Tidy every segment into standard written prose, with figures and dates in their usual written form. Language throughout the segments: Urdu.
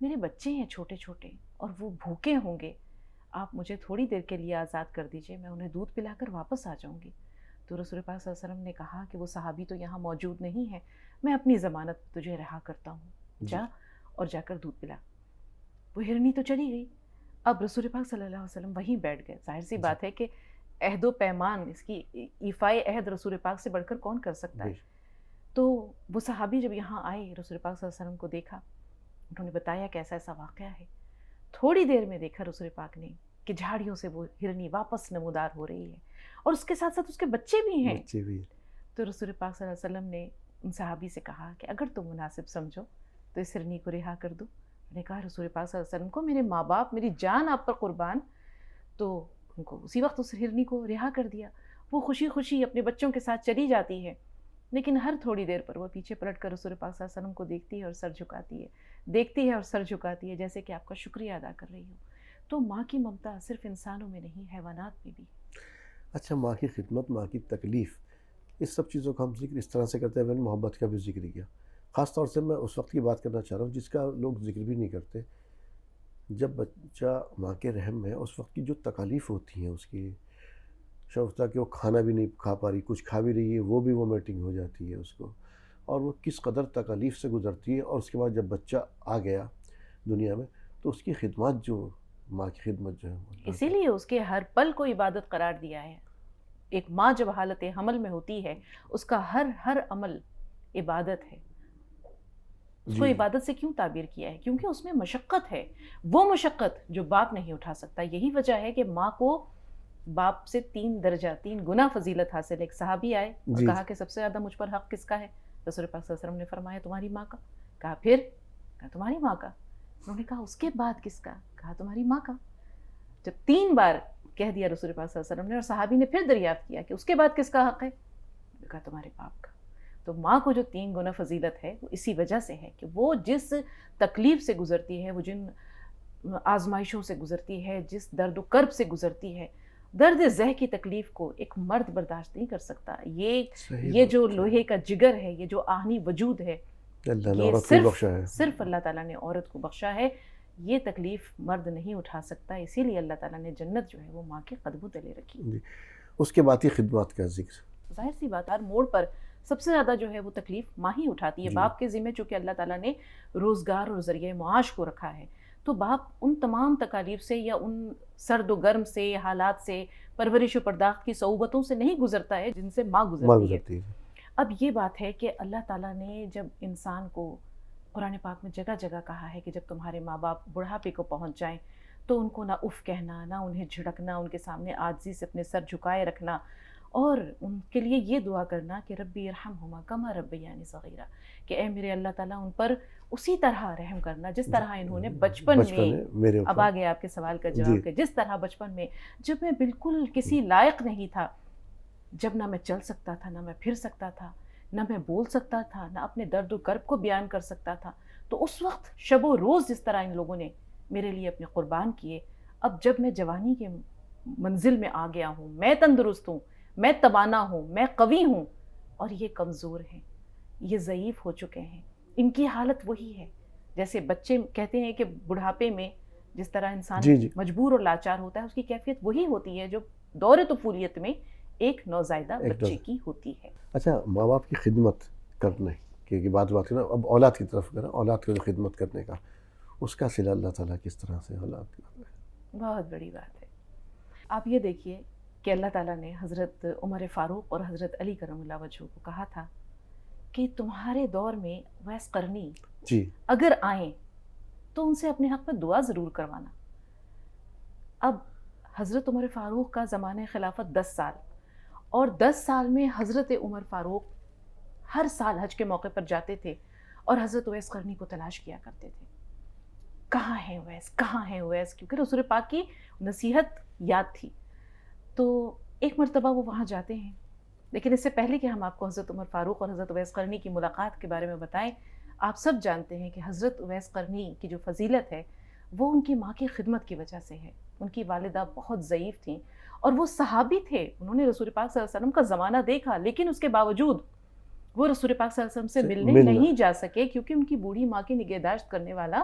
میرے بچے ہیں چھوٹے چھوٹے اور وہ بھوکے ہوں گے، آپ مجھے تھوڑی دیر کے لیے آزاد کر دیجئے، میں انہیں دودھ پلا کر واپس آ جاؤں گی۔ تو رسول پاک صلی اللہ علیہ وسلم نے کہا کہ وہ صحابی تو یہاں موجود نہیں ہے، میں اپنی ضمانت تجھے رہا کرتا ہوں، جا اور جا کر دودھ پلا۔ وہ ہرنی تو چلی گئی۔ اب رسول پاک صلی اللہ علیہ وسلم وہیں بیٹھ گئے۔ ظاہر سی بات ہے کہ عہد و پیمان، اس کی ایفائے عہد رسول پاک سے بڑھ کر کون کر سکتا ہے۔ تو وہ صحابی جب یہاں آئے، رسول پاک صلی اللہ علیہ وسلم کو دیکھا، انہوں نے بتایا کہ ایسا ایسا واقعہ ہے۔ تھوڑی دیر میں دیکھا رسول پاک نے کہ جھاڑیوں سے وہ ہرنی واپس نمودار ہو رہی ہے، اور اس کے ساتھ ساتھ اس کے بچے بھی ہیں۔ تو رسول پاک صلی اللہ علیہ وسلم نے ان صحابی سے کہا کہ اگر تم مناسب سمجھو تو اس ہرنی کو رہا کر دو۔ نے کہا رسول پاک صلی اللہ علیہ وسلم کو میرے ماں باپ، میری جان آپ پر قربان۔ تو ان کو اسی وقت اس ہرنی کو رہا کر دیا۔ وہ خوشی خوشی اپنے بچوں کے ساتھ چلی جاتی ہے، لیکن ہر تھوڑی دیر پر وہ پیچھے پلٹ کر رسول پاک صلی اللہ علیہ وسلم کو دیکھتی ہے اور سر جھکاتی ہے، دیکھتی ہے اور سر جھکاتی ہے، جیسے کہ آپ کا شکریہ ادا کر رہی ہو۔ تو ماں کی ممتا صرف انسانوں میں نہیں، حیوانات میں بھی۔ اچھا، ماں کی خدمت، ماں کی تکلیف، اس سب چیزوں کا ہم ذکر اس طرح سے کرتے ہیں، میں نے محبت کا بھی ذکر کیا۔ خاص طور سے میں اس وقت کی بات کرنا چاہ رہا ہوں جس کا لوگ ذکر بھی نہیں کرتے، جب بچہ ماں کے رحم میں، اس وقت کی جو تکالیف ہوتی ہیں، اس کی شوفتہ کہ وہ کھانا بھی نہیں کھا پا رہی، کچھ کھا بھی رہی ہے وہ بھی وومیٹنگ ہو جاتی ہے اس کو، اور وہ کس قدر تکالیف سے گزرتی ہے۔ اور اس کے بعد جب بچہ آ گیا دنیا میں تو اس کی خدمات، جو ماں کی خدمت جو ہے، اسی لیے اس کے ہر پل کو عبادت قرار دیا ہے۔ ایک ماں جب حالت حمل میں ہوتی ہے، اس کا ہر عمل عبادت ہے۔ اس کو عبادت سے کیوں تعبیر کیا ہے؟ کیونکہ اس میں مشقت ہے، وہ مشقت جو باپ نہیں اٹھا سکتا۔ یہی وجہ ہے کہ ماں کو باپ سے 3 درجہ 3 گنا فضیلت حاصل ہے۔ ایک صحابی آئے اور کہا کہ سب سے زیادہ مجھ پر حق کس کا ہے؟ رسول پاک صلی اللہ علیہ وسلم نے فرمایا تمہاری ماں کا۔ کہا پھر؟ کہا تمہاری ماں کا۔ انہوں نے کہا اس کے بعد کس کا؟ کہا تمہاری ماں کا۔ جب 3 بار کہہ دیا رسول پاک صلی اللہ علیہ وسلم نے، اور صحابی نے پھر دریافت کیا کہ اس کے بعد کس کا حق ہے؟ کہا تمہارے باپ کا۔ تو ماں کو جو 3 گنا فضیلت ہے وہ اسی وجہ سے ہے کہ وہ جس تکلیف سے گزرتی ہے، وہ جن آزمائشوں سے گزرتی ہے، جس درد و کرب سے گزرتی ہے، درد زہ کی تکلیف کو ایک مرد برداشت نہیں کر سکتا۔ یہ جو لوہے کا جگر ہے، یہ جو آہنی وجود ہے، یہ صرف اللہ تعالیٰ نے عورت کو بخشا ہے۔ یہ تکلیف مرد نہیں اٹھا سکتا، اسی لیے اللہ تعالیٰ نے جنت جو ہے وہ ماں کے قدموں تلے رکھی۔ اس کے بعد ہی خدمات کا ذکر۔ ظاہر سی بات، ہر موڑ پر سب سے زیادہ جو ہے وہ تکلیف ماں ہی اٹھاتی ہے۔ باپ کے ذمہ چونکہ اللہ تعالیٰ نے روزگار اور ذریعہ معاش کو رکھا ہے، تو باپ ان تمام تکالیف سے یا ان سرد و گرم سے، حالات سے، پرورش و پرداخت کی صعوبتوں سے نہیں گزرتا ہے جن سے ماں گزرتی ہے۔ اب یہ بات ہے کہ اللہ تعالیٰ نے جب انسان کو قرآن پاک میں جگہ جگہ کہا ہے کہ جب تمہارے ماں باپ بڑھاپے کو پہنچ جائیں تو ان کو نہ اف کہنا، نہ انہیں جھڑکنا، ان کے سامنے عاجزی سے اپنے سر جھکائے رکھنا، اور ان کے لیے یہ دعا کرنا کہ ربی ارحمہما کما ربیانی صغیرا، کہ اے میرے اللہ تعالیٰ ان پر اسی طرح رحم کرنا جس طرح انہوں نے بچپن میں، اب آگے آپ کے سوال کا جواب کہ جس طرح بچپن میں جب میں بالکل کسی لائق نہیں تھا، جب نہ میں چل سکتا تھا، نہ میں پھر سکتا تھا، نہ میں بول سکتا تھا، نہ اپنے درد و کرب کو بیان کر سکتا تھا، تو اس وقت شب و روز جس طرح ان لوگوں نے میرے لیے اپنے قربان کیے، اب جب میں جوانی کے منزل میں آ گیا ہوں، میں تندرست ہوں، میں توانا ہوں، میں قوی ہوں، اور یہ کمزور ہیں، یہ ضعیف ہو چکے ہیں، ان کی حالت وہی ہے جیسے بچے کہتے ہیں کہ بڑھاپے میں جس طرح انسان مجبور اور لاچار ہوتا ہے، اس کی کیفیت وہی ہوتی ہے جو دور طفولیت میں ایک نوزائیدہ بچے کی ہوتی ہے۔ اچھا، ماں باپ کی خدمت کرنے کی بات کرنا، اب اولاد کی طرف کرنا، اولاد کی خدمت کرنے کا اس کا صلہ اللہ تعالیٰ کس طرح سے اولاد کرتا ہے؟ بہت بڑی بات ہے۔ آپ یہ دیکھیے کہ اللہ تعالیٰ نے حضرت عمر فاروق اور حضرت علی کرم اللہ وجہہ کو کہا تھا کہ تمہارے دور میں ویس قرنی اگر آئیں تو ان سے اپنے حق میں دعا ضرور کروانا۔ اب حضرت عمر فاروق کا زمانہ خلافت 10 سال، اور 10 سال میں حضرت عمر فاروق ہر سال حج کے موقع پر جاتے تھے اور حضرت اویس قرنی کو تلاش کیا کرتے تھے، کہاں ہیں اویس، کہاں ہیں اویس، کیونکہ رسول پاک کی نصیحت یاد تھی۔ تو ایک مرتبہ وہ وہاں جاتے ہیں، لیکن اس سے پہلے کہ ہم آپ کو حضرت عمر فاروق اور حضرت اویس قرنی کی ملاقات کے بارے میں بتائیں، آپ سب جانتے ہیں کہ حضرت اویس قرنی کی جو فضیلت ہے وہ ان کی ماں کی خدمت کی وجہ سے ہے۔ ان کی والدہ بہت ضعیف تھیں اور وہ صحابی تھے، انہوں نے رسول پاک صلی اللہ علیہ وسلم کا زمانہ دیکھا، لیکن اس کے باوجود وہ رسول پاک صلی اللہ علیہ وسلم سے ملنے نہیں جا سکے، کیونکہ ان کی بوڑھی ماں کی نگہداشت کرنے والا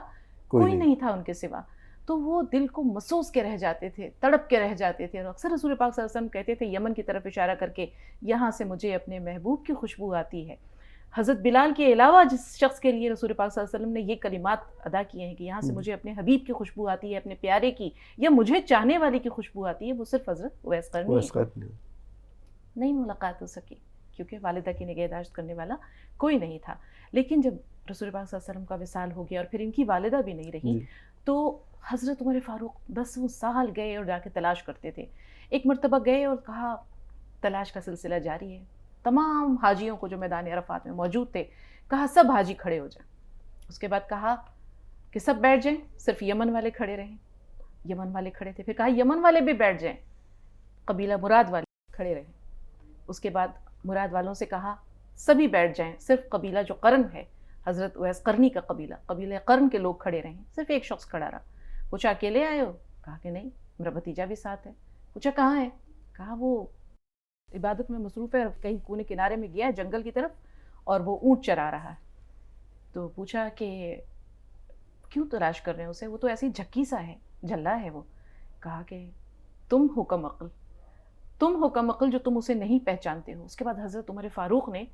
کوئی نہیں تھا ان کے سوا. تو وہ دل کو محسوس کے رہ جاتے تھے, تڑپ کے رہ جاتے تھے. اور اکثر رسول پاک صلی اللہ علیہ وسلم کہتے تھے یمن کی طرف اشارہ کر کے, یہاں سے مجھے اپنے محبوب کی خوشبو آتی ہے. حضرت بلال کے علاوہ جس شخص کے لیے رسول پاک صلی اللہ علیہ وسلم نے یہ کلمات ادا کیے ہیں کہ یہاں سے مجھے اپنے حبیب کی خوشبو آتی ہے, اپنے پیارے کی یا مجھے چاہنے والے کی خوشبو آتی ہے, وہ صرف حضرت اویس قرنی نہیں ملاقات ہو سکی کیونکہ والدہ کی نگہداشت کرنے والا کوئی نہیں تھا. لیکن جب رسول پاک صلی اللہ علیہ وسلم کا وصال ہو گیا اور پھر ان کی والدہ بھی نہیں رہی, تو حضرت عمر فاروق 10 سال گئے اور جا کے تلاش کرتے تھے. ایک مرتبہ گئے اور کہا تلاش کا سلسلہ جاری ہے. تمام حاجیوں کو جو میدان عرفات میں موجود تھے کہا سب حاجی کھڑے ہو جائیں. اس کے بعد کہا کہ سب بیٹھ جائیں, صرف یمن والے کھڑے رہیں. یمن والے کھڑے تھے. پھر کہا یمن والے بھی بیٹھ جائیں, قبیلہ مراد والے کھڑے رہیں. اس کے بعد مراد والوں سے کہا سبھی بیٹھ جائیں, صرف قبیلہ جو قرن ہے, حضرت اویس قرنی کا قبیلہ قرن کے لوگ کھڑے رہیں. صرف ایک شخص کھڑا رہا. پوچھا اکیلے آئے ہو؟ کہا کہ نہیں, میرا بھتیجا بھی ساتھ ہے. پوچھا کہاں ہے؟ کہا وہ عبادت میں مصروف ہے, کہیں کونے کنارے میں گیا ہے جنگل کی طرف, اور وہ اونٹ چرا رہا ہے. تو پوچھا کہ کیوں تلاش کر رہے ہیں اسے, وہ تو ایسی جھکی سا ہے, جھلا ہے وہ. کہا کہ تم ہو کم عقل جو تم اسے نہیں پہچانتے ہو. اس کے بعد حضرت عمر فاروق نے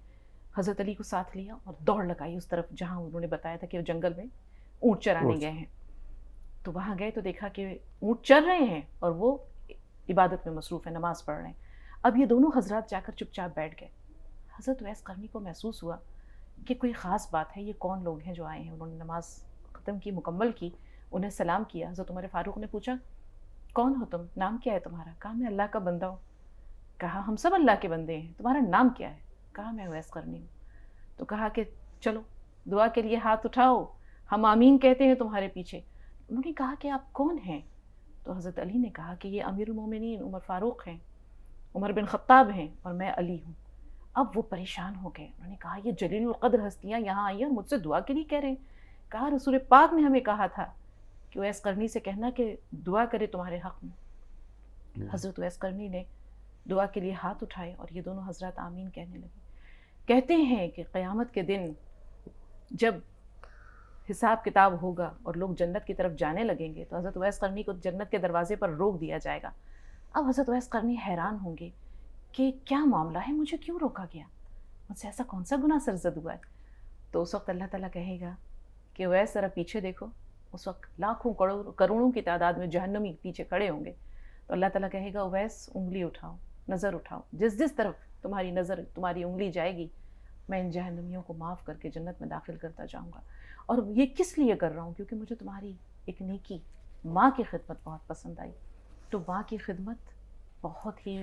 حضرت علی کو ساتھ لیا اور دوڑ لگائی اس طرف جہاں انہوں نے بتایا تھا کہ وہ جنگل میں اونٹ چرانے گئے ہیں. تو وہاں گئے تو دیکھا کہ اونٹ چر رہے ہیں اور وہ عبادت میں مصروف ہیں, نماز پڑھ رہے ہیں. اب یہ دونوں حضرات جا کر چپ چاپ بیٹھ گئے. حضرت اویس قرنی کو محسوس ہوا کہ کوئی خاص بات ہے, یہ کون لوگ ہیں جو آئے ہیں. انہوں نے نماز ختم کی, مکمل کی, انہیں سلام کیا. حضرت عمر فاروق نے پوچھا کون ہو تم, نام کیا ہے تمہارا؟ کہا میں اللہ کا بندہ ہوں. کہا ہم سب اللہ کے بندے ہیں, تمہارا نام کیا ہے؟ کہا میں اویس قرنی ہوں. تو کہا کہ چلو دعا کے لیے ہاتھ اٹھاؤ, ہم آمین کہتے ہیں تمہارے پیچھے. انہوں نے کہا کہ آپ کون ہیں؟ تو حضرت علی نے کہا کہ یہ امیر المومنین عمر فاروق ہیں, عمر بن خطاب ہیں, اور میں علی ہوں. اب وہ پریشان ہو گئے. انہوں نے کہا یہ جلیل القدر ہستیاں یہاں آئی ہیں اور مجھ سے دعا کے لیے کہہ رہے ہیں. کہا رسول پاک نے ہمیں کہا تھا کہ اویس قرنی سے کہنا کہ دعا کرے تمہارے حق میں. حضرت اویس قرنی نے دعا کے لیے ہاتھ اٹھائے اور یہ دونوں حضرات آمین کہنے لگے. کہتے ہیں کہ قیامت کے دن جب حساب کتاب ہوگا اور لوگ جنت کی طرف جانے لگیں گے تو حضرت اویس قرنی کو جنت کے دروازے پر روک دیا جائے گا. اب حضرت اویس قرنی حیران ہوں گے کہ کیا معاملہ ہے, مجھے کیوں روکا گیا, مجھ سے ایسا کون سا گناہ سرزد ہوا ہے. تو اس وقت اللہ تعالیٰ کہے گا کہ اویس ذرا پیچھے دیکھو. اس وقت لاکھوں کروڑوں کی تعداد میں جہنمی پیچھے کھڑے ہوں گے. تو اللہ تعالیٰ کہے گا اویس انگلی اٹھاؤ, نظر اٹھاؤ, جس طرف تمہاری نظر, تمہاری انگلی جائے گی میں ان جہنمیوں کو معاف کر کے جنت میں داخل کرتا جاؤں گا. اور یہ کس لیے کر رہا ہوں؟ کیونکہ مجھے تمہاری ایک نیکی, ماں کی خدمت بہت پسند آئی. تو ماں کی خدمت بہت ہی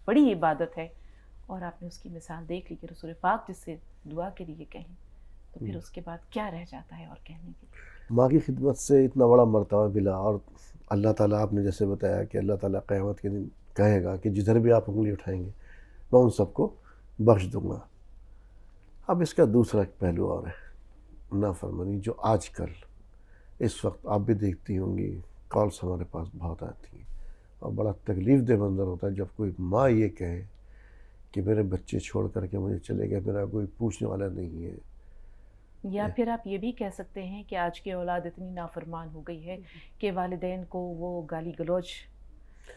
بڑی عبادت ہے, اور آپ نے اس کی مثال دیکھ لی کہ رسول پاک جس سے دعا کے لیے کہیں تو پھر اس کے بعد کیا رہ جاتا ہے اور کہنے کے لیے. ماں کی خدمت سے اتنا بڑا مرتبہ ملا, اور اللہ تعالیٰ آپ نے جیسے بتایا کہ اللہ تعالیٰ قیامت کے دن کہے گا کہ جدھر بھی آپ انگلی اٹھائیں گے میں ان سب کو بخش دوں گا. اب اس کا دوسرا ایک پہلو اور ہے, نافرمانی جو آج کل اس وقت آپ بھی دیکھتی ہوں گی, کالس ہمارے پاس بہت آتی ہیں, اور بڑا تکلیف دہ منظر ہوتا ہے جب کوئی ماں یہ کہے کہ میرے بچے چھوڑ کر کے مجھے چلے گئے, میرا کوئی پوچھنے والا نہیں ہے. یا پھر آپ یہ بھی کہہ سکتے ہیں کہ آج کی اولاد اتنی نافرمان ہو گئی ہے کہ والدین کو وہ گالی گلوچ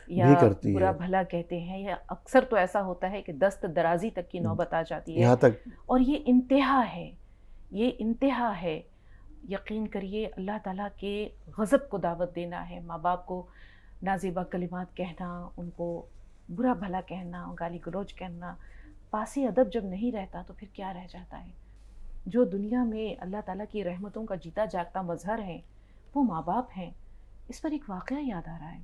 یا برا بھلا کہتے ہیں, یا اکثر تو ایسا ہوتا ہے کہ دست درازی تک کی نوبت آ جاتی ہے یہاں تک. اور یہ انتہا ہے, یہ انتہا ہے. یقین کریے اللہ تعالیٰ کے غضب کو دعوت دینا ہے, ماں باپ کو نازیبا کلمات کہنا, ان کو برا بھلا کہنا, گالی گلوچ کہنا. پاسی ادب جب نہیں رہتا تو پھر کیا رہ جاتا ہے؟ جو دنیا میں اللہ تعالیٰ کی رحمتوں کا جیتا جاگتا مظہر ہیں وہ ماں باپ ہیں. اس پر ایک واقعہ یاد آ رہا ہے,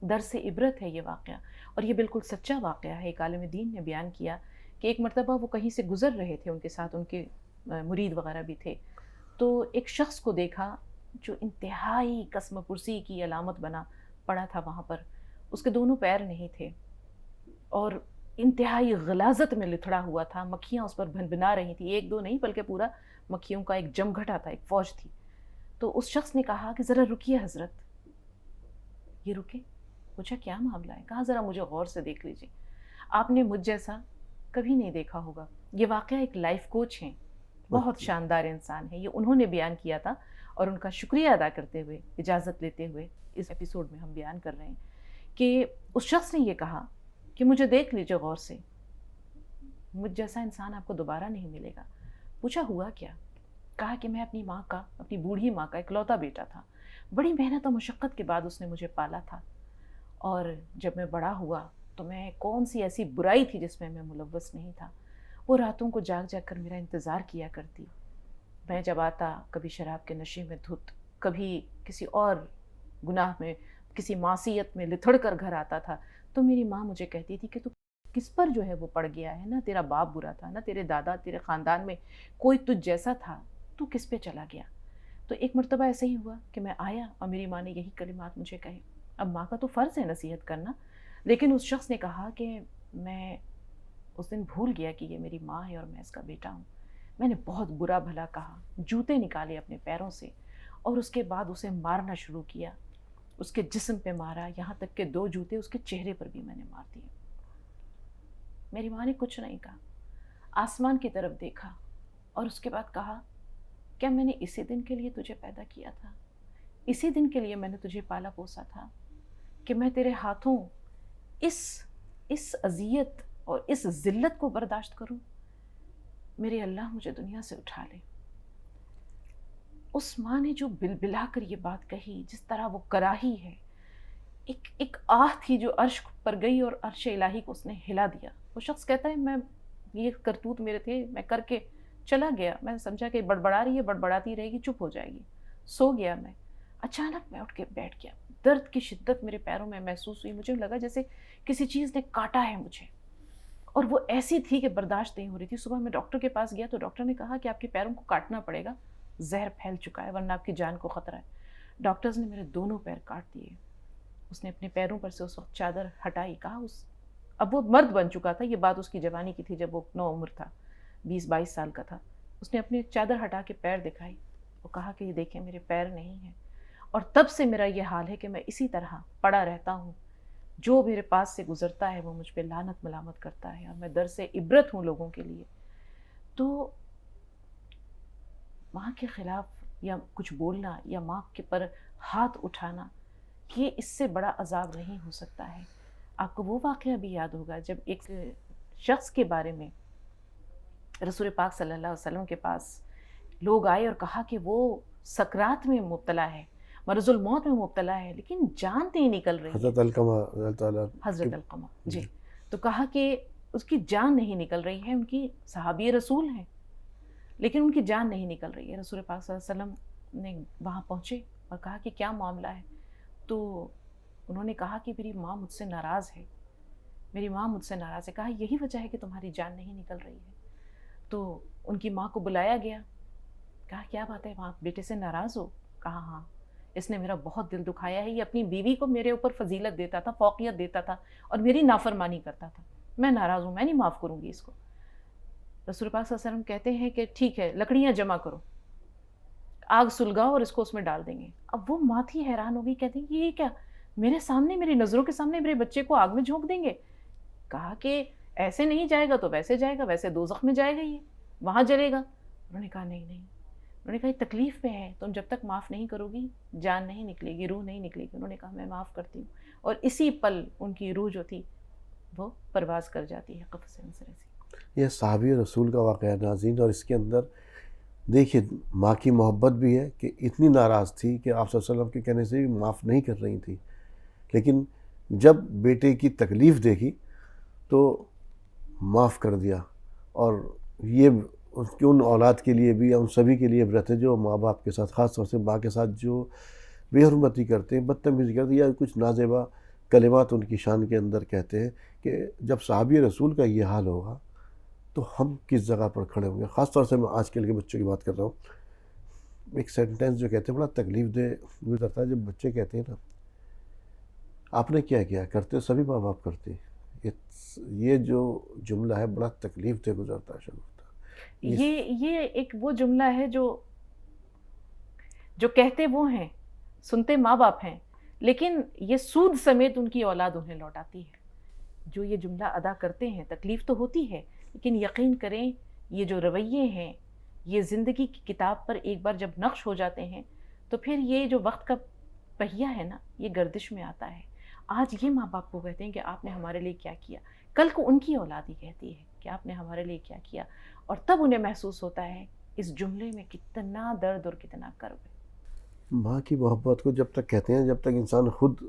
درس عبرت ہے یہ واقعہ, اور یہ بالکل سچا واقعہ ہے. ایک عالم دین نے بیان کیا کہ ایک مرتبہ وہ کہیں سے گزر رہے تھے, ان کے ساتھ ان کے مرید وغیرہ بھی تھے, تو ایک شخص کو دیکھا جو انتہائی قسم پرسی کی علامت بنا پڑا تھا وہاں پر. اس کے دونوں پیر نہیں تھے اور انتہائی غلاظت میں لتھڑا ہوا تھا, مکھیاں اس پر بھنبھنا رہی تھیں, ایک دو نہیں بلکہ پورا مکھیوں کا ایک جمگھٹا تھا, ایک فوج تھی. تو اس شخص نے کہا کہ ذرا رکیے حضرت. یہ رکے. پوچھا کیا معاملہ ہے؟ کہا ذرا مجھے غور سے دیکھ لیجیے, آپ نے مجھ جیسا کبھی نہیں دیکھا ہوگا. یہ واقعہ ایک لائف کوچ ہیں, بہت شاندار انسان ہے, یہ انہوں نے بیان کیا تھا اور ان کا شکریہ ادا کرتے ہوئے اجازت لیتے ہوئے اس ایپیسوڈ میں ہم بیان کر رہے ہیں کہ اس شخص نے یہ کہا کہ مجھے دیکھ لیجیے غور سے، مجھ جیسا انسان آپ کو دوبارہ نہیں ملے گا۔ پوچھا ہوا کیا؟ کہا کہ میں اپنی ماں کا، اپنی بوڑھی ماں کا اکلوتا بیٹا تھا، بڑی محنت اور مشقت کے بعد اس نے مجھے پالا تھا، اور جب میں بڑا ہوا تو میں کون سی ایسی برائی تھی جس میں ملوث نہیں تھا۔ وہ راتوں کو جاگ جاگ کر میرا انتظار کیا کرتی، میں جب آتا کبھی شراب کے نشے میں دھت، کبھی کسی اور گناہ میں، کسی معصیت میں لتھڑ کر گھر آتا تھا، تو میری ماں مجھے کہتی تھی کہ تو کس پر جو ہے وہ پڑ گیا ہے، نہ تیرا باپ برا تھا، نہ تیرے دادا، تیرے خاندان میں کوئی تجھ جیسا تھا، تو کس پہ چلا گیا؟ تو ایک مرتبہ ایسا ہی ہوا کہ میں آیا اور میری ماں نے یہی کلمات مجھے کہے۔ اب ماں کا تو فرض ہے نصیحت کرنا، لیکن اس شخص نے کہا کہ میں اس دن بھول گیا کہ یہ میری ماں ہے اور میں اس کا بیٹا ہوں۔ میں نے بہت برا بھلا کہا، جوتے نکالے اپنے پیروں سے، اور اس کے بعد اسے مارنا شروع کیا، اس کے جسم پہ مارا، یہاں تک کہ 2 جوتے اس کے چہرے پر بھی میں نے مار دیے۔ میری ماں نے کچھ نہیں کہا، آسمان کی طرف دیکھا اور اس کے بعد کہا، کیا میں نے اسی دن کے لیے تجھے پیدا کیا تھا؟ اسی دن کے لیے میں نے تجھے پالا پوسا تھا کہ میں تیرے ہاتھوں اس اذیت اور اس ذلت کو برداشت کروں؟ میرے اللہ مجھے دنیا سے اٹھا لے۔ اس ماں نے جو بلبلا کر یہ بات کہی، جس طرح وہ کراہی ہے، ایک آہ تھی جو عرش پر گئی اور عرش الہی کو اس نے ہلا دیا۔ وہ شخص کہتا ہے میں یہ کرتوت میرے تھے، میں کر کے چلا گیا، میں سمجھا کہ بڑبڑا رہی ہے، بڑبڑاتی رہے گی، چپ ہو جائے گی، سو گیا میں۔ اچانک میں اٹھ کے بیٹھ گیا، درد کی شدت میرے پیروں میں محسوس ہوئی، مجھے لگا جیسے کسی چیز نے کاٹا ہے مجھے، اور وہ ایسی تھی کہ برداشت نہیں ہو رہی تھی۔ صبح میں ڈاکٹر کے پاس گیا تو ڈاکٹر نے کہا کہ آپ کے پیروں کو کاٹنا پڑے گا، زہر پھیل چکا ہے ورنہ آپ کی جان کو خطرہ ہے۔ ڈاکٹرز نے میرے دونوں پیر کاٹ دیے۔ اس نے اپنے پیروں پر سے اس وقت چادر ہٹائی، کہا اب وہ مرد بن چکا تھا، یہ بات اس کی جوانی کی تھی جب وہ نوعمر تھا، 20-22 سال کا تھا۔ اس نے اپنی چادر ہٹا کے پیر دکھائی، وہ کہا کہ یہ دیکھیں میرے پیر نہیں ہیں، اور تب سے میرا یہ حال ہے کہ میں اسی طرح پڑا رہتا ہوں، جو میرے پاس سے گزرتا ہے وہ مجھ پہ لعنت ملامت کرتا ہے، اور میں درس عبرت ہوں لوگوں کے لیے۔ تو ماں کے خلاف یا کچھ بولنا یا ماں کے پر ہاتھ اٹھانا، یہ اس سے بڑا عذاب نہیں ہو سکتا ہے۔ آپ کو وہ واقعہ بھی یاد ہوگا جب ایک شخص کے بارے میں رسول پاک صلی اللہ علیہ وسلم کے پاس لوگ آئے اور کہا کہ وہ سکرات میں مبتلا ہے، مرض الموت میں مبتلا ہے، لیکن جان نہیں نکل رہی ہے۔ حضرت علقمہ حضرت علقمہ جی، تو کہا کہ اس کی جان نہیں نکل رہی ہے، ان کی صحابی رسول ہیں لیکن ان کی جان نہیں نکل رہی ہے۔ رسول پاک صلی اللہ علیہ وسلم نے وہاں پہنچے اور کہا کہ کیا معاملہ ہے؟ تو انہوں نے کہا کہ میری ماں مجھ سے ناراض ہے، میری ماں مجھ سے ناراض ہے۔ کہا یہی وجہ ہے کہ تمہاری جان نہیں نکل رہی ہے۔ تو ان کی ماں کو بلایا گیا، کہا کیا بات ہے، وہاں بیٹے سے ناراض ہو؟ کہا ہاں، اس نے میرا بہت دل دکھایا ہے، یہ اپنی بیوی کو میرے اوپر فضیلت دیتا تھا، فوقیت دیتا تھا، اور میری نافرمانی کرتا تھا، میں ناراض ہوں، میں نہیں معاف کروں گی اس کو۔ رسول پاک صلی اللہ علیہ وسلم کہتے ہیں کہ ٹھیک ہے، لکڑیاں جمع کرو، آگ سلگاؤ اور اس کو اس میں ڈال دیں گے۔ اب وہ ماں تھی، حیران ہو گئی، کہتی ہیں یہ کیا، میرے سامنے، میری نظروں کے سامنے میرے بچے کو آگ میں جھونک دیں گے؟ کہا کہ ایسے نہیں جائے گا تو ویسے جائے گا، ویسے دوزخ میں جائے گا، یہ وہاں جلے گا۔ انہوں نے کہا نہیں نہیں، انہوں نے کہا یہ تکلیف میں ہے، تم جب تک معاف نہیں کرو گی جان نہیں نکلے گی، روح نہیں نکلے گی۔ انہوں نے کہا میں معاف کرتی ہوں، اور اسی پل ان کی روح جو تھی وہ پرواز کر جاتی ہے قفس انسرے سے۔ یہ صحابی رسول کا واقعہ ناظرین، اور اس کے اندر دیکھیے ماں کی محبت بھی ہے کہ اتنی ناراض تھی کہ آپ صلی اللہ علیہ وسلم کے کہنے سے بھی معاف نہیں کر رہی تھی، لیکن جب بیٹے کی تکلیف دیکھی تو معاف کر دیا۔ اور یہ ان اولاد کے لیے بھی، ان سبھی کے لیے عبرت ہے جو ماں باپ کے ساتھ، خاص طور سے ماں کے ساتھ جو بے حرمتی کرتے ہیں، بدتمیزی کرتے ہیں، یا کچھ نازیبا کلمات ان کی شان کے اندر کہتے ہیں، کہ جب صحابی رسول کا یہ حال ہوگا تو ہم کس جگہ پر کھڑے ہوں گے۔ خاص طور سے میں آج کل کے بچوں کی بات کر رہا ہوں، ایک سینٹینس جو کہتے ہیں بڑا تکلیف دہ گزرتا ہے، جب بچے کہتے ہیں نا آپ نے کیا کیا، کرتے سبھی ماں باپ کرتے ہیں، یہ جو جملہ ہے بڑا تکلیف دہ گزرتا ہے شروع ہوتا ہے۔ یہ ایک وہ جملہ ہے جو کہتے وہ ہیں، سنتے ماں باپ ہیں، لیکن یہ سود سمیت ان کی اولاد انہیں لوٹاتی ہے۔ جو یہ جملہ ادا کرتے ہیں تکلیف تو ہوتی ہے، لیکن یقین کریں یہ جو رویے ہیں یہ زندگی کی کتاب پر ایک بار جب نقش ہو جاتے ہیں تو پھر یہ جو وقت کا پہیہ ہے نا، یہ گردش میں آتا ہے. آج یہ ماں باپ کو کہتے ہیں کہ آپ نے ہمارے لیے کیا کیا، کل کو ان کی اولاد ہی کہتی ہے کہ آپ نے ہمارے لیے کیا کیا، اور تب انہیں محسوس ہوتا ہے اس جملے میں کتنا درد اور کتنا کرب ہے. ماں کی محبت کو جب تک کہتے ہیں، جب تک انسان خود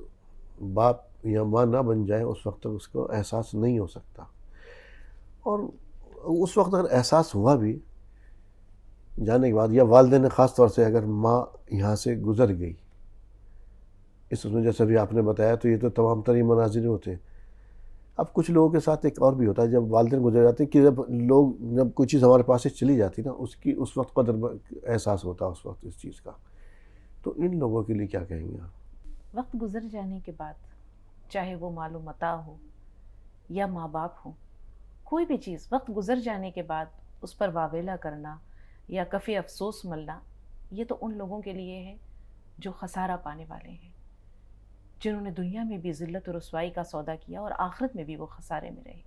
باپ یا ماں نہ بن جائے اس وقت تک اس کو احساس نہیں ہو سکتا. اور اس وقت اگر احساس ہوا بھی جانے کے بعد، یا والدین خاص طور سے اگر ماں یہاں سے گزر گئی، اس میں جیسے بھی آپ نے بتایا، تو یہ تو تمام ترین مناظر ہوتے ہیں. اب کچھ لوگوں کے ساتھ ایک اور بھی ہوتا ہے، جب والدین گزر جاتے ہیں، کہ جب کوئی چیز ہمارے پاس سے چلی جاتی نا، اس وقت قدر احساس ہوتا ہے اس وقت اس چیز کا. تو ان لوگوں کے لیے کیا کہیں گے آپ؟ وقت گزر جانے کے بعد، چاہے وہ مال و متاع ہو یا ماں باپ ہو، کوئی بھی چیز وقت گزر جانے کے بعد اس پر واویلا کرنا یا کفِ افسوس ملنا، یہ تو ان لوگوں کے لیے ہے جو خسارہ پانے والے ہیں، جنہوں نے دنیا میں بھی ذلت و رسوائی کا سودا کیا اور آخرت میں بھی وہ خسارے میں رہے.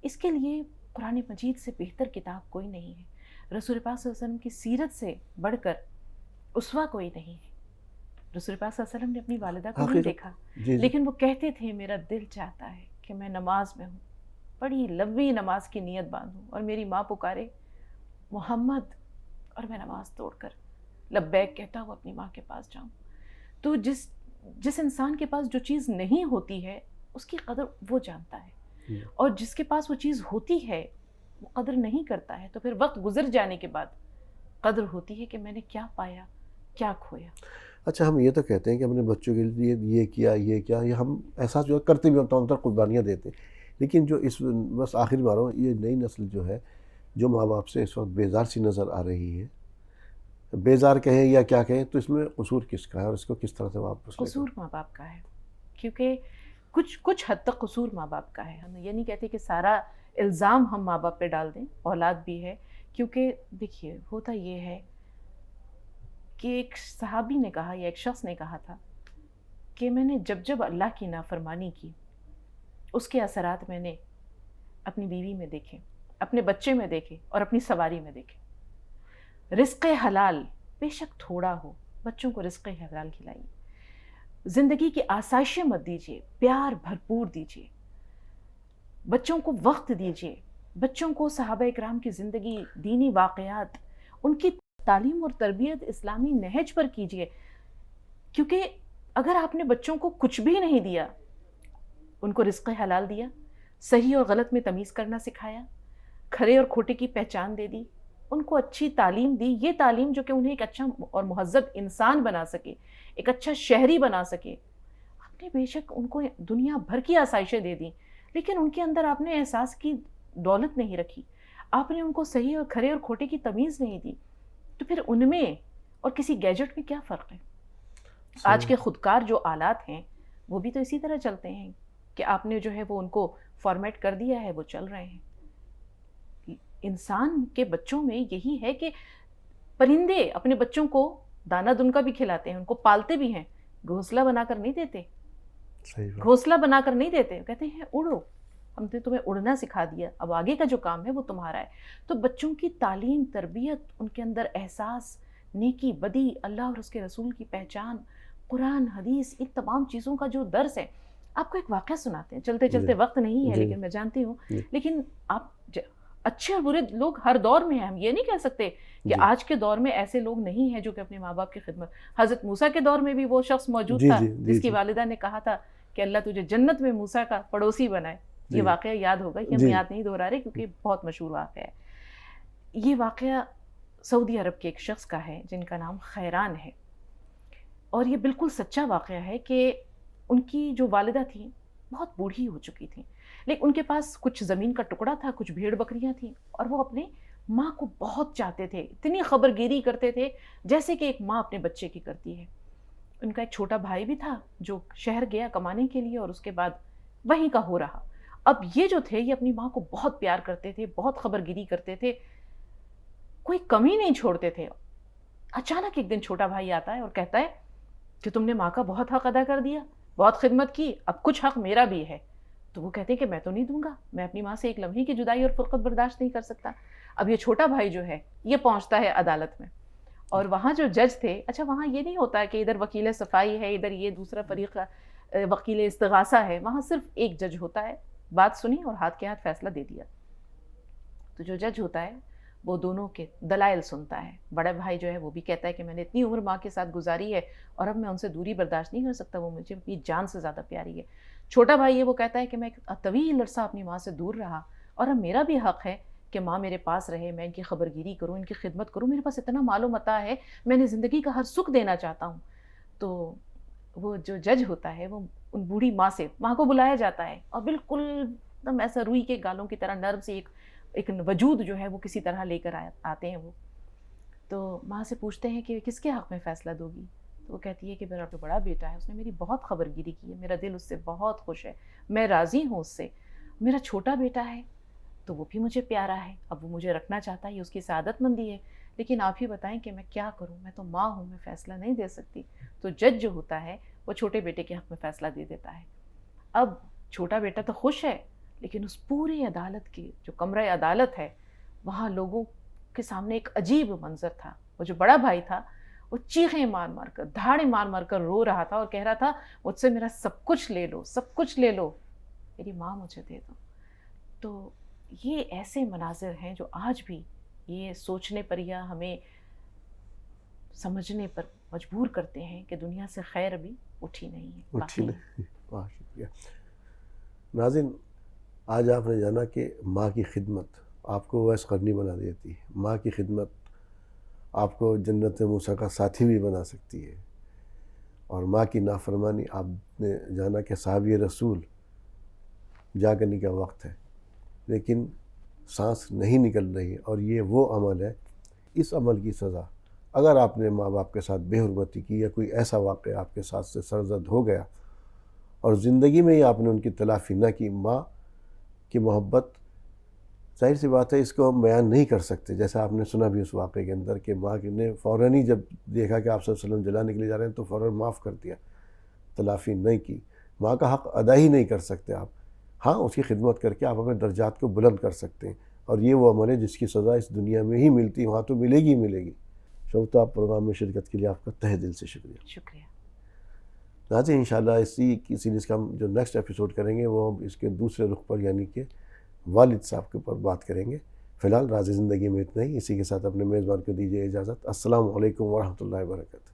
اس کے لیے قرآن مجید سے بہتر کتاب کوئی نہیں ہے. رسول پاک صلی اللہ علیہ وسلم کی سیرت سے بڑھ کر اسوہ کوئی نہیں ہے. رسول پاک صلی اللہ علیہ وسلم نے اپنی والدہ کو نہیں دیکھا، لیکن وہ کہتے تھے میرا دل چاہتا ہے کہ میں نماز میں ہوں، بڑی لمبی نماز کی نیت باندھوں، اور میری ماں پکارے محمد، اور میں نماز توڑ کر لبیک کہتا ہوں اپنی ماں کے پاس جاؤں. تو جس انسان کے پاس جو چیز نہیں ہوتی ہے اس کی قدر وہ جانتا ہے، اور جس کے پاس وہ چیز ہوتی ہے وہ قدر نہیں کرتا ہے. تو پھر وقت گزر جانے کے بعد قدر ہوتی ہے کہ میں نے کیا پایا، کیا کھویا. اچھا، ہم یہ تو کہتے ہیں کہ ہم نے بچوں کے لیے یہ کیا، یہ ہم احساس جو کرتے بھی ہم تمام تر قربانیاں دیتے ہیں، لیکن جو بس آخری بار ہوں، یہ نئی نسل جو ہے، جو ماں باپ سے اس وقت بیزار سی نظر آ رہی ہے، بیزار کہیں یا کیا کہیں، تو اس میں قصور کس کا ہے اور اس کو کس طرح سے واپس لے؟ قصور ماں باپ کا ہے، کیونکہ کچھ حد تک قصور ماں باپ کا ہے. ہم یہ نہیں کہتے کہ سارا الزام ہم ماں باپ پہ ڈال دیں، اولاد بھی ہے. کیونکہ دیکھیے ہوتا یہ ہے کہ ایک صحابی نے کہا یا ایک شخص نے کہا تھا کہ میں نے جب اللہ کی نافرمانی کی، اس کے اثرات میں نے اپنی بیوی میں دیکھے، اپنے بچے میں دیکھے اور اپنی سواری میں دیکھے. رزق حلال بے شک تھوڑا ہو، بچوں کو رزق حلال کھلائیے. زندگی کی آسائشیں مت دیجیے، پیار بھرپور دیجیے، بچوں کو وقت دیجیے، بچوں کو صحابہ اکرام کی زندگی، دینی واقعات، ان کی تعلیم اور تربیت اسلامی نہج پر کیجیے. کیونکہ اگر آپ نے بچوں کو کچھ بھی نہیں دیا، ان کو رزق حلال دیا، صحیح اور غلط میں تمیز کرنا سکھایا، کھرے اور کھوٹے کی پہچان دے دی، ان کو اچھی تعلیم دی، یہ تعلیم جو کہ انہیں ایک اچھا اور مہذب انسان بنا سکے، ایک اچھا شہری بنا سکے. آپ نے بے شک ان کو دنیا بھر کی آسائشیں دے دیں، لیکن ان کے اندر آپ نے احساس کی دولت نہیں رکھی، آپ نے ان کو صحیح اور کھرے اور کھوٹے کی تمیز نہیں دی. تو پھر ان میں اور کسی گیجٹ میں کیا فرق ہے؟ آج کے خودکار جو آلات ہیں وہ بھی تو اسی طرح چلتے ہیں کہ آپ نے جو ہے وہ ان کو فارمیٹ کر دیا ہے، وہ چل رہے ہیں. انسان کے بچوں میں یہی ہے کہ پرندے اپنے بچوں کو دانہ دن کا بھی کھلاتے ہیں، ان کو پالتے بھی ہیں، گھونسلہ بنا کر نہیں دیتے. گھونسلہ بنا کر نہیں دیتے، کہتے ہیں اڑو، ہم نے تمہیں اڑنا سکھا دیا، اب آگے کا جو کام ہے وہ تمہارا ہے. تو بچوں کی تعلیم، تربیت، ان کے اندر احساس، نیکی بدی، اللہ اور اس کے رسول کی پہچان، قرآن حدیث، ان تمام چیزوں کا جو درس ہے. آپ کو ایک واقعہ سناتے ہیں، چلتے چلتے وقت نہیں ہے لیکن میں جانتی ہوں، لیکن آپ اچھے اور برے لوگ ہر دور میں ہیں. ہم یہ نہیں کہہ سکتے کہ آج کے دور میں ایسے لوگ نہیں ہیں جو کہ اپنے ماں باپ کی خدمت. حضرت موسیٰ کے دور میں بھی وہ شخص موجود تھا جس کی والدہ نے کہا تھا کہ اللہ تجھے جنت میں موسیٰ کا پڑوسی بنائے. یہ واقعہ یاد ہوگا، یہ ہم یاد نہیں دہرا رہے کیونکہ بہت مشہور واقعہ ہے. یہ واقعہ سعودی عرب کے ایک شخص کا ہے جن کا نام خیران ہے، اور یہ بالکل سچا واقعہ ہے کہ ان کی جو والدہ تھیں بہت بوڑھی ہو چکی تھیں، لیکن ان کے پاس کچھ زمین کا ٹکڑا تھا، کچھ بھیڑ بکریاں تھیں، اور وہ اپنے ماں کو بہت چاہتے تھے، اتنی خبرگیری کرتے تھے جیسے کہ ایک ماں اپنے بچے کی کرتی ہے. ان کا ایک چھوٹا بھائی بھی تھا جو شہر گیا کمانے کے لیے اور اس کے بعد وہیں کا ہو رہا. اب یہ جو تھے یہ اپنی ماں کو بہت پیار کرتے تھے، بہت خبرگیری کرتے تھے، کوئی کمی نہیں چھوڑتے تھے. اچانک ایک دن چھوٹا بھائی آتا ہے اور کہتا ہے کہ تم نے ماں کا بہت حق ادا کر دیا، بہت خدمت کی، اب کچھ حق میرا بھی ہے. تو وہ کہتے ہیں کہ میں تو نہیں دوں گا، میں اپنی ماں سے ایک لمحے کی جدائی اور فرقت برداشت نہیں کر سکتا. اب یہ چھوٹا بھائی جو ہے یہ پہنچتا ہے عدالت میں اور وہاں جو جج تھے، اچھا وہاں یہ نہیں ہوتا ہے کہ ادھر وکیل صفائی ہے، ادھر یہ دوسرا فریق وکیل استغاثہ ہے، وہاں صرف ایک جج ہوتا ہے، بات سنی اور ہاتھ کے ہاتھ فیصلہ دے دیا. تو جو جج ہوتا ہے وہ دونوں کے دلائل سنتا ہے. بڑا بھائی جو ہے وہ بھی کہتا ہے کہ میں نے اتنی عمر ماں کے ساتھ گزاری ہے اور اب میں ان سے دوری برداشت نہیں کر سکتا، وہ مجھے اپنی جان سے زیادہ پیاری ہے. چھوٹا بھائی ہے وہ کہتا ہے کہ میں ایک طویل عرصہ اپنی ماں سے دور رہا اور اب میرا بھی حق ہے کہ ماں میرے پاس رہے، میں ان کی خبرگیری کروں، ان کی خدمت کروں، میرے پاس اتنا مال و متاع ہے، میں انہیں زندگی کا ہر سکھ دینا چاہتا ہوں. تو وہ جو جج ہوتا ہے وہ ان بوڑھی ماں سے، ماں کو بلایا جاتا ہے اور بالکل ایک دم ایسا روئی کے گالوں کی طرح نرم سے ایک وجود جو ہے وہ کسی طرح لے کر آتے ہیں. وہ تو ماں سے پوچھتے ہیں کہ کس کے حق میں فیصلہ دو گی؟ تو وہ کہتی ہے کہ میرا جو بڑا بیٹا ہے اس نے میری بہت خبرگیری کی ہے، میرا دل اس سے بہت خوش ہے، میں راضی ہوں اس سے. میرا چھوٹا بیٹا ہے تو وہ بھی مجھے پیارا ہے، اب وہ مجھے رکھنا چاہتا ہے، یہ اس کی سعادت مندی ہے، لیکن آپ ہی بتائیں کہ میں کیا کروں، میں تو ماں ہوں، میں فیصلہ نہیں دے سکتی. تو جج جو ہوتا ہے وہ چھوٹے بیٹے کے حق میں فیصلہ دے دیتا ہے. اب چھوٹا بیٹا تو خوش ہے، لیکن اس پوری عدالت کی جو کمرہ عدالت ہے وہاں لوگوں کے سامنے ایک عجیب منظر تھا. وہ جو بڑا بھائی تھا وہ چیخیں مار مار کر، دھاڑے مار مار کر رو رہا تھا اور کہہ رہا تھا مجھ سے میرا سب کچھ لے لو، سب کچھ لے لو، میری ماں مجھے دے دو. تو یہ ایسے مناظر ہیں جو آج بھی یہ سوچنے پر یا ہمیں سمجھنے پر مجبور کرتے ہیں کہ دنیا سے خیر ابھی اٹھی نہیں ہے. اٹھی نہیں. بہت شکریہ. ناظرین، آج آپ نے جانا کہ ماں کی خدمت آپ کو ویس قرنی بنا دیتی ہے، ماں کی خدمت آپ کو جنت موسیٰ کا ساتھی بھی بنا سکتی ہے، اور ماں کی نافرمانی آپ نے جانا کہ صحابی رسول جاگنے کا وقت ہے لیکن سانس نہیں نکل رہی، اور یہ وہ عمل ہے، اس عمل کی سزا اگر آپ نے ماں باپ کے ساتھ بے حرمتی کی یا کوئی ایسا واقعہ آپ کے ساتھ سے سرزد ہو گیا اور زندگی میں ہی آپ نے ان کی تلافی نہ کی. ماں کی محبت ظاہر سی بات ہے اس کو ہم بیان نہیں کر سکتے، جیسا آپ نے سنا بھی اس واقعے کے اندر کہ ماں نے فوراً ہی جب دیکھا کہ آپ صلی اللہ علیہ وسلم جلانے کے لیے جا رہے ہیں تو فوراً معاف کر دیا، تلافی نہیں کی. ماں کا حق ادا ہی نہیں کر سکتے آپ. ہاں اس کی خدمت کر کے آپ اپنے درجات کو بلند کر سکتے ہیں، اور یہ وہ عمل ہے جس کی سزا اس دنیا میں ہی ملتی ہے، وہاں تو ملے گی ملے گی. شوقتا پروگرام میں شرکت کے لیے آپ کا تہہ دل سے شکریہ. شکریہ. ناظرین، انشاءاللہ اسی کی سیریز کا ہم جو نیکسٹ ایپیسوڈ کریں گے وہ ہم اس کے دوسرے رخ پر یعنی کہ والد صاحب کے اوپر بات کریں گے. فی الحال راز زندگی میں اتنا ہی. اسی کے ساتھ اپنے میزبان کو دیجیے اجازت. السلام علیکم ورحمۃ اللہ وبرکاتہ.